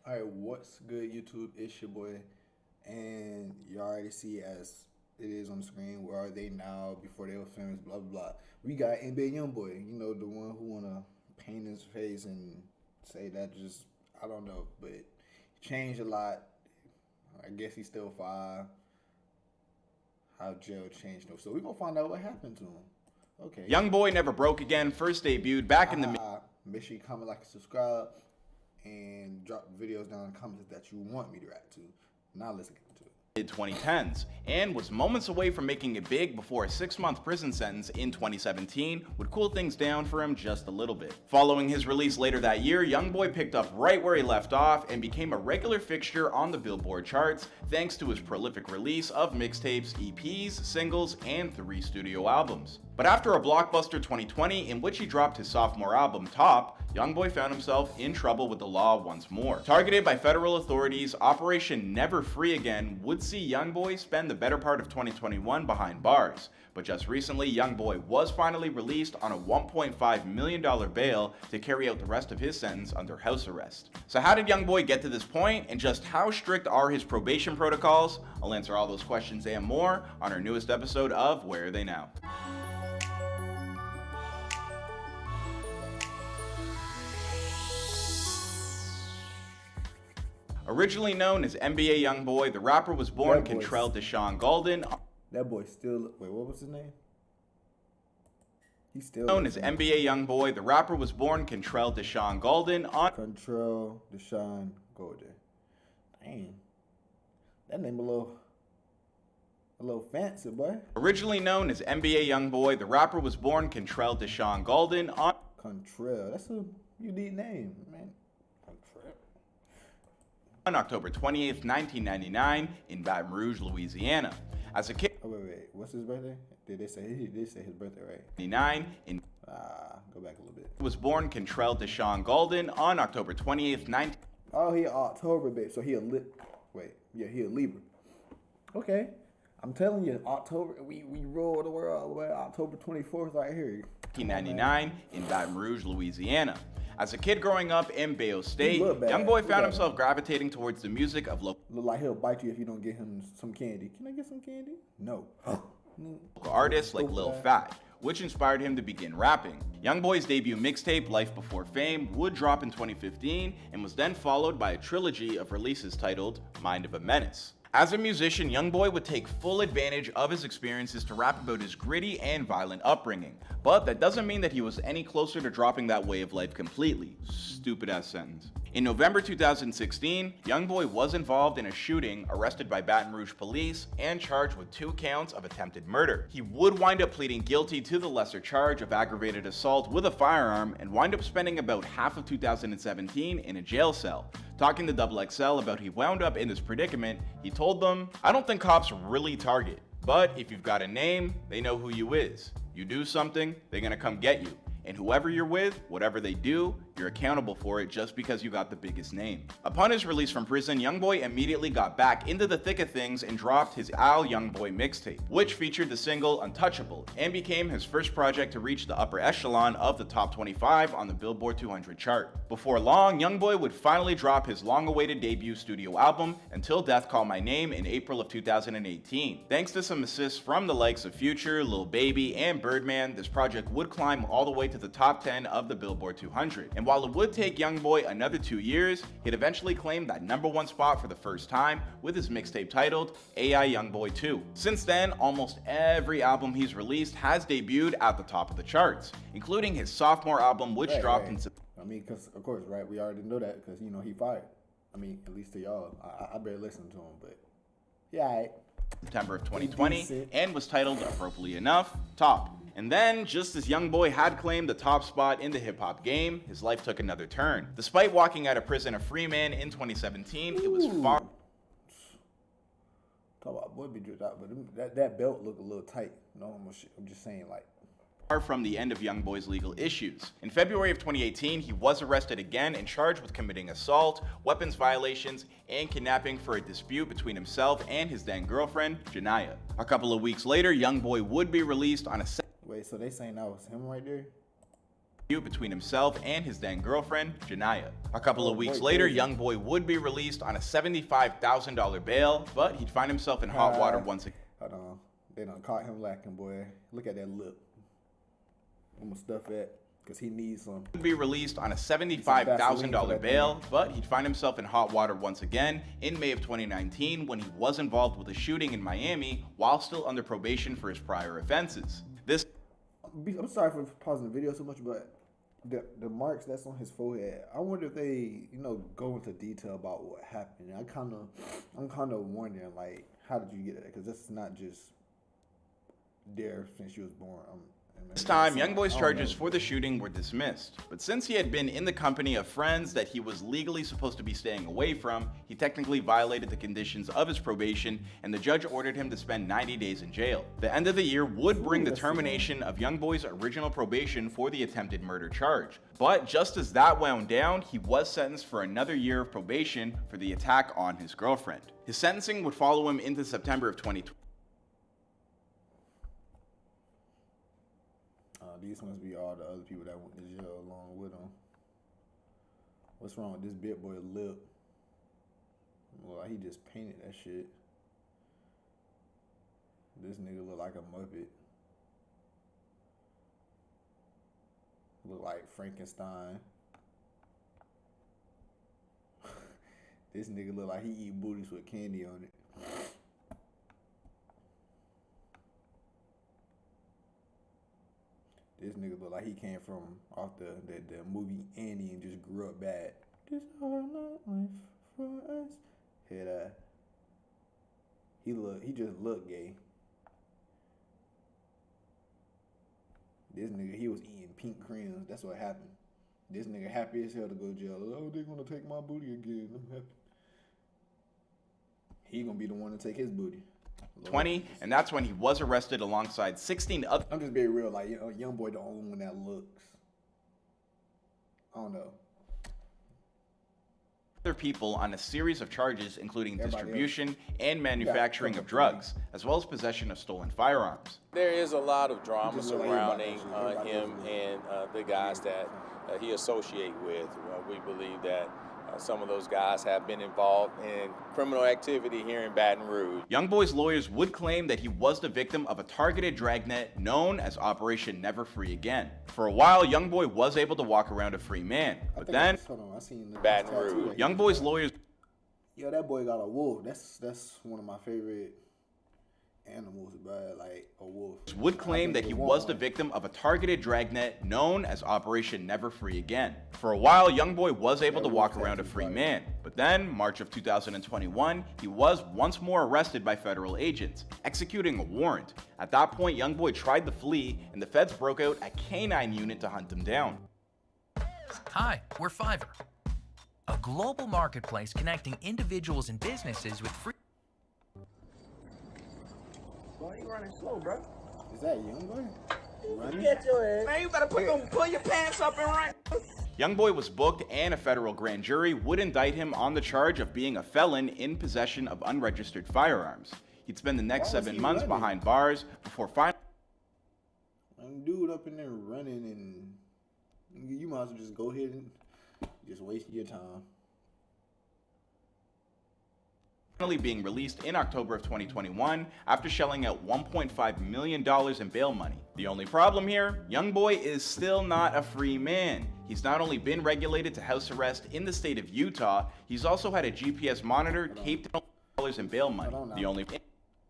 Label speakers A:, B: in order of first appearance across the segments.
A: All right, what's good, YouTube? It's your boy, and you already see as it is on the screen. Where are they now? Before they were famous, blah blah blah. We got NBA Youngboy. You know, the one who wanna paint his face and say that just I don't know, but he changed a lot. I guess he's still five. How jail changed him. So we're gonna find out what happened to him. Okay.
B: Youngboy never broke again. First debuted back in the
A: Make sure you comment, like, and subscribe, and drop videos down in the comments that you want me to react to. Now let's get into it.
B: mid-2010s, and was moments away from making it big before a 6-month prison sentence in 2017 would cool things down for him just a little bit. Following his release later that year, Youngboy picked up right where he left off and became a regular fixture on the Billboard charts thanks to his prolific release of mixtapes, EPs, singles, and 3 studio albums. But after a blockbuster 2020 in which he dropped his sophomore album, Top, Youngboy found himself in trouble with the law once more. Targeted by federal authorities, Operation Never Free Again would see Youngboy spend the better part of 2021 behind bars. But just recently, Youngboy was finally released on a $1.5 million bail to carry out the rest of his sentence under house arrest. So how did Youngboy get to this point, and just how strict are his probation protocols? I'll answer all those questions and more on our newest episode of Where Are They Now? Originally known as NBA Youngboy, the rapper was born Kentrell Deshaun Golden.
A: That boy still. Wait, what was his name? He's still
B: known as NBA Youngboy. The rapper was born Kentrell Deshaun Golden on
A: Kentrell Deshaun Golden. Dang, that name a little fancy, boy.
B: Originally known as NBA Youngboy, the rapper was born Kentrell Deshaun Golden on
A: Kentrell. That's a unique name, man.
B: On October 28th, 1999, in Baton Rouge, Louisiana. As a kid,
A: wait, what's his birthday? Did they say his birthday, right?
B: 99 in
A: go back a little bit.
B: Was born Kentrell Deshaun Golden on October 28th, 19.
A: Oh, he October, babe. So he a he a Libra. Okay, I'm telling you, October. We rule the world. Well, October 24th, right here.
B: 1999 in Baton Rouge, Louisiana. As a kid growing up in Bayo State, Youngboy found himself gravitating towards the music of local
A: Look like he'll bite you if you don't get him some candy. Can I get some candy? No.
B: artists like Lil Fat, which inspired him to begin rapping. Youngboy's debut mixtape, Life Before Fame, would drop in 2015 and was then followed by a trilogy of releases titled Mind of a Menace. As a musician, Youngboy would take full advantage of his experiences to rap about his gritty and violent upbringing. But that doesn't mean that he was any closer to dropping that way of life completely. Stupid ass sentence. In November 2016, Youngboy was involved in a shooting, arrested by Baton Rouge police, and charged with 2 counts of attempted murder. He would wind up pleading guilty to the lesser charge of aggravated assault with a firearm and wind up spending about half of 2017 in a jail cell. Talking to XXL about he wound up in this predicament, he told them, "I don't think cops really target, but if you've got a name, they know who you is. You do something, they're gonna come get you. And whoever you're with, whatever they do, you're accountable for it just because you got the biggest name." Upon his release from prison, Youngboy immediately got back into the thick of things and dropped his Al Youngboy mixtape, which featured the single Untouchable, and became his first project to reach the upper echelon of the top 25 on the Billboard 200 chart. Before long, Youngboy would finally drop his long-awaited debut studio album, Until Death Call My Name, in April of 2018. Thanks to some assists from the likes of Future, Lil Baby, and Birdman, this project would climb all the way to the top 10 of the Billboard 200. And while it would take Youngboy another 2 years, he'd eventually claim that #1 spot for the first time with his mixtape titled AI Youngboy 2. Since then, almost every album he's released has debuted at the top of the charts, including his sophomore album, which dropped in September.
A: I mean, because, of course, right, we already know that because, he fired. I mean, at least to y'all. I better listen to him, but yeah, all right.
B: September of 2020, and was titled, appropriately enough, Top. And then, just as Youngboy had claimed the top spot in the hip-hop game, his life took another turn. Despite walking out of prison a free man in 2017, it was far...
A: Talk about boy be dripped out, but that belt look a little tight. No, I'm just saying, like...
B: Far from the end of Youngboy's legal issues. In February of 2018, he was arrested again and charged with committing assault, weapons violations, and kidnapping for a dispute between himself and his then girlfriend, Janaya. A couple of weeks later, Youngboy would be released on a...
A: Wait, so they saying that was him right there?
B: between himself and his then girlfriend, Janaya. A couple of weeks later, Youngboy would be released on a $75,000 bail, but he'd find himself in hot water once again.
A: Hold on. They done caught him lacking, boy. Look at that lip. I'm gonna stuff that, because he needs some.
B: He'd be released on a $75,000 bail, but he'd find himself in hot water once again in May of 2019 when he was involved with a shooting in Miami while still under probation for his prior offenses.
A: I'm sorry for pausing the video so much, but the marks that's on his forehead, I wonder if they, go into detail about what happened. I'm kind of wondering, like, how did you get that? Because that's not just there since you was born.
B: This time, Youngboy's charges for the shooting were dismissed, but since he had been in the company of friends that he was legally supposed to be staying away from, he technically violated the conditions of his probation, and the judge ordered him to spend 90 days in jail. The end of the year would bring the termination of Youngboy's original probation for the attempted murder charge. But just as that wound down, he was sentenced for another year of probation for the attack on his girlfriend. His sentencing would follow him into September of 2020.
A: These must be all the other people that went to jail along with him. What's wrong with this big boy lip? Well, he just painted that shit. This nigga look like a Muppet. Look like Frankenstein. This nigga look like he eat booties with candy on it. This nigga look like he came from off the movie Annie and just grew up bad. This hard life for us. Hear that? He just look gay. This nigga, he was eating pink crayons. That's what happened. This nigga happy as hell to go to jail. Oh, they gonna take my booty again. I'm happy. He gonna be the one to take his booty.
B: 20, and that's when he was arrested alongside 16 other.
A: I'm just being real, like, Youngboy the only one that looks. I don't know.
B: Other people on a series of charges, including distribution and manufacturing of drugs, as well as possession of stolen firearms.
C: There is a lot of drama surrounding him and the guys that he associates with. We believe that some of those guys have been involved in criminal activity here in Baton Rouge.
B: Youngboy's lawyers would claim that he was the victim of a targeted dragnet known as Operation Never Free Again. For a while, Youngboy was able to walk around a free man, but then
A: I seen
C: Baton Rouge.
B: Youngboy's lawyers.
A: Yo, that boy got a wolf. That's one of my favorite animals, bro, like a wolf.
B: Would claim that he was the victim of a targeted dragnet known as Operation Never Free Again. For a while, Youngboy was able to walk around a free man, but then, March of 2021, he was once more arrested by federal agents, executing a warrant. At that point, Youngboy tried to flee, and the feds broke out a canine unit to hunt him down.
D: Hi, we're Fiverr, a global marketplace connecting individuals and businesses with free.
E: Why you running slow, bro?
A: Is that Youngboy? Running?
E: Get your ass. Man, you better pull your pants up and run.
B: Youngboy was booked, and a federal grand jury would indict him on the charge of being a felon in possession of unregistered firearms. He'd spend the next 7 months behind bars before finally.
A: Dude up in there running, and you might as well just go ahead and just waste your time.
B: Finally being released in October of 2021 after shelling out $1.5 million in bail money. The only problem here, Youngboy is still not a free man. He's not only been regulated to house arrest in the state of Utah, he's also had a GPS monitor taped in bail money. The only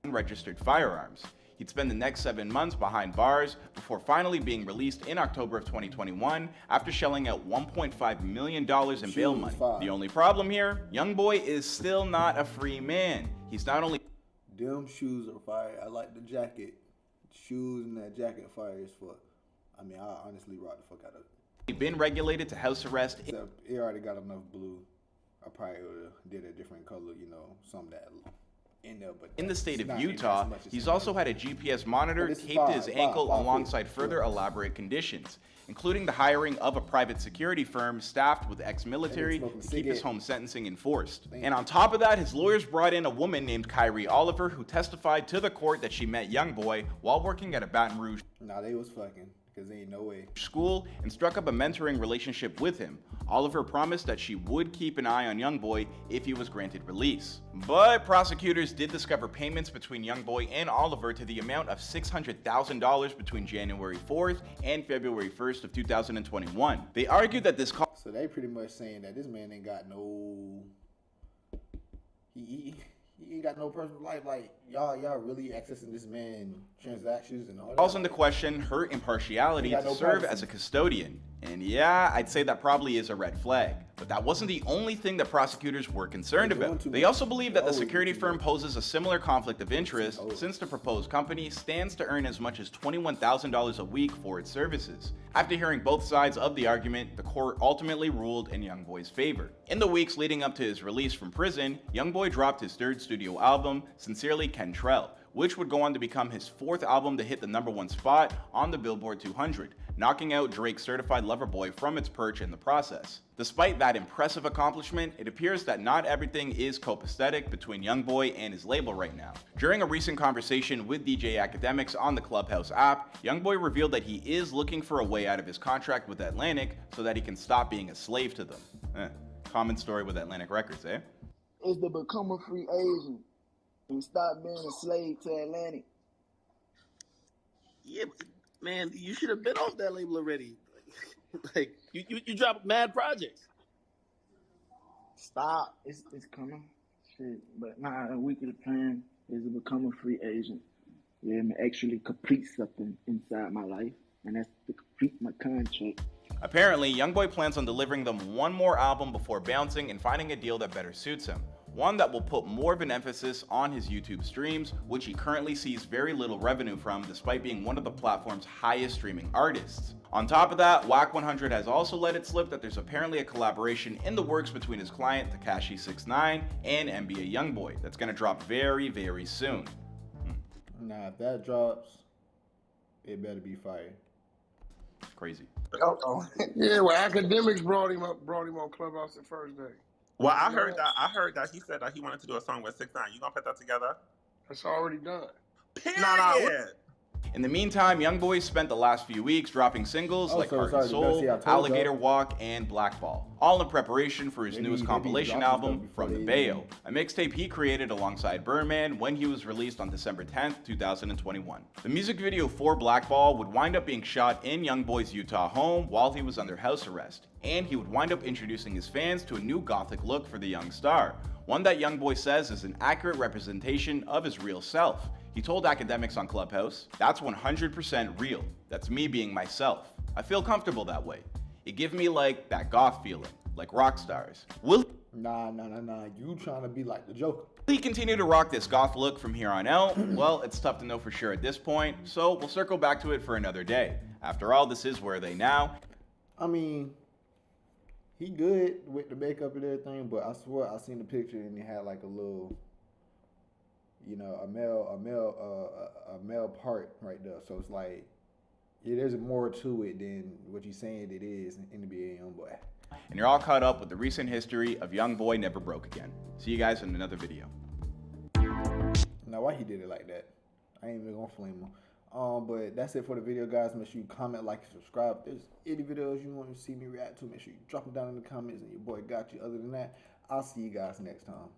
B: unregistered firearms. He'd spend the next 7 months behind bars before finally being released in October of 2021 after shelling out $1.5 million in bail money. The only problem here, Youngboy is still not a free man. He's not only.
A: Them shoes are fire. I like the jacket. Shoes and that jacket fire as fuck. I mean, I honestly rock the fuck out of it.
B: Been regulated to house arrest.
A: Except it already got enough blue. I probably would have did a different color, some that.
B: In the state of Utah, he's also had a GPS monitor taped to his ankle alongside further elaborate conditions, including the hiring of a private security firm staffed with ex-military to keep his home sentencing enforced. And on top of that, his lawyers brought in a woman named Kyrie Oliver who testified to the court that she met Youngboy while working at a Baton Rouge.
A: Nah, they was fucking. Cause ain't no way.
B: School and struck up a mentoring relationship with him. Oliver promised that she would keep an eye on Youngboy if he was granted release. But prosecutors did discover payments between Youngboy and Oliver to the amount of $600,000 between January 4th and February 1st of 2021. They argued that this
A: So they pretty much saying that this man ain't got no. He ain't got no personal life. Like y'all really accessing this man transactions and all that.
B: calls into question her impartiality to serve as a custodian. And yeah, I'd say that probably is a red flag. But that wasn't the only thing that prosecutors were concerned about. They also believe that the security firm poses a similar conflict of interest since the proposed company stands to earn as much as $21,000 a week for its services. After hearing both sides of the argument, the court ultimately ruled in Youngboy's favor. In the weeks leading up to his release from prison, Youngboy dropped his third studio album, Sincerely Kentrell, which would go on to become his fourth album to hit the #1 spot on the Billboard 200, knocking out Drake's Certified Lover Boy from its perch in the process. Despite that impressive accomplishment, it appears that not everything is copacetic between Youngboy and his label right now. During a recent conversation with DJ Academics on the Clubhouse app, Youngboy revealed that he is looking for a way out of his contract with Atlantic so that he can stop being a slave to them. Common story with Atlantic Records, eh?
F: Is to become a free agent and stop being a slave to Atlantic.
G: Yeah, man, you should have been off that label already. Like you dropped mad projects.
F: Stop. It's coming. Shit. But nah, a week of the plan is to become a free agent. Yeah, and actually complete something inside my life. And that's to complete my contract.
B: Apparently, Youngboy plans on delivering them one more album before bouncing and finding a deal that better suits him. One that will put more of an emphasis on his YouTube streams, which he currently sees very little revenue from despite being one of the platform's highest streaming artists. On top of that, Wack 100 has also let it slip that there's apparently a collaboration in the works between his client Tekashi 69 and NBA Youngboy that's going to drop very, very soon.
A: Nah, if that drops, it better be fire.
B: Crazy.
H: Yeah, well, Academics brought him on Clubhouse the first day.
I: Well, I heard that he said that he wanted to do a song with 6ix9ine. You gonna put that together?
H: That's already done.
I: Period.
H: Nah.
B: In the meantime, Youngboy spent the last few weeks dropping singles like Heart and Soul, Alligator Walk, and Blackball, all in preparation for his newest compilation album, From the Bayo, a mixtape he created alongside Birdman when he was released on December 10th, 2021. The music video for Blackball would wind up being shot in Youngboy's Utah home while he was under house arrest, and he would wind up introducing his fans to a new gothic look for the young star, one that Youngboy says is an accurate representation of his real self. He told Academics on Clubhouse, "That's 100% real. That's me being myself. I feel comfortable that way. It gives me like that goth feeling, like rock stars."
A: Nah. You trying to be like the Joker.
B: Will he continue to rock this goth look from here on out? Well, it's tough to know for sure at this point, so we'll circle back to it for another day. After all, this is Where They Now.
A: I mean, he good with the makeup and everything, but I swear I seen the picture and he had like a little, a male part right there. So it's like, yeah, there's more to it than what you're saying it is in NBA Youngboy.
B: And you're all caught up with the recent history of Youngboy Never Broke Again. See you guys in another video.
A: Now, why he did it like that? I ain't even gonna flame him. But that's it for the video, guys. Make sure you comment, like, and subscribe. If there's any videos you want to see me react to, make sure you drop them down in the comments, and your boy got you. Other than that, I'll see you guys next time.